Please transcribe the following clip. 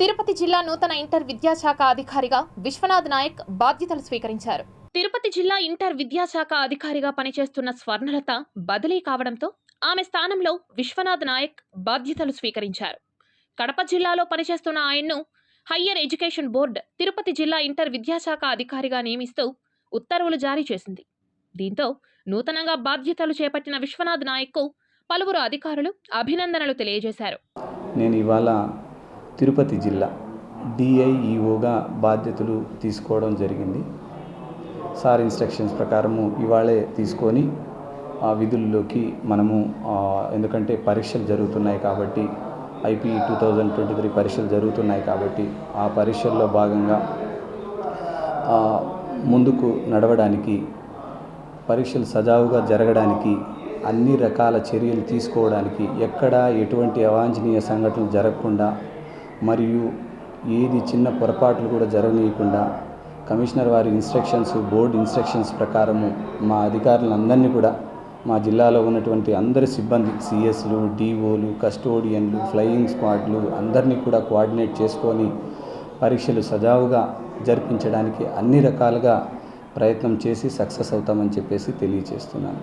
తిరుపతి జిల్లా నూతన ఇంటర్ విద్యాశాఖ అధికారిగా విశ్వనాథ్ నాయక్ బాధ్యతలు స్వీకరించారు. తిరుపతి జిల్లా ఇంటర్ విద్యాశాఖ అధికారిగా పనిచేస్తున్న స్వర్ణలత బదిలీ కావడంతో ఆమె స్థానంలో విశ్వనాథ్ నాయక్ బాధ్యతలు స్వీకరించారు. కడప జిల్లాలో పనిచేస్తున్న ఆయన్ను హయ్యర్ ఎడ్యుకేషన్ బోర్డు తిరుపతి జిల్లా ఇంటర్ విద్యాశాఖ అధికారిగా నియమిస్తూ ఉత్తర్వులు జారీ చేసింది. దీంతో నూతనంగా బాధ్యతలు చేపట్టిన విశ్వనాథ్ నాయక్కు పలువురు అధికారులు అభినందనలు తెలియజేశారు. నేను ఇవాళ తిరుపతి జిల్లా డిఐఈఓగా బాధ్యతలు తీసుకోవడం జరిగింది. సార్ ఇన్స్ట్రక్షన్స్ ప్రకారము ఇవాళే తీసుకొని ఆ విధుల్లోకి మనము ఎందుకంటే పరీక్షలు జరుగుతున్నాయి కాబట్టి ఐపీ 2023 పరీక్షలు జరుగుతున్నాయి కాబట్టి ఆ పరీక్షల్లో భాగంగా ముందుకు నడవడానికి పరీక్షలు సజావుగా జరగడానికి అన్ని రకాల చర్యలు తీసుకోవడానికి ఎక్కడ ఎటువంటి అవాంఛనీయ సంఘటనలు జరగకుండా మరియు ఏది చిన్న పొరపాట్లు కూడా జరగనీయకుండా కమిషనర్ వారి ఇన్స్ట్రక్షన్స్ బోర్డు ఇన్స్ట్రక్షన్స్ ప్రకారము మా అధికారులందరినీ కూడా మా జిల్లాలో ఉన్నటువంటి అందరి సిబ్బంది సిఎస్లు డిఓలు కస్టోడియన్లు ఫ్లయింగ్ స్క్వాడ్లు అందరినీ కూడా కోఆర్డినేట్ చేసుకొని పరీక్షలు సజావుగా జరిపించడానికి అన్ని రకాలుగా ప్రయత్నం చేసి సక్సెస్ అవుతామని చెప్పేసి తెలియజేస్తున్నాను.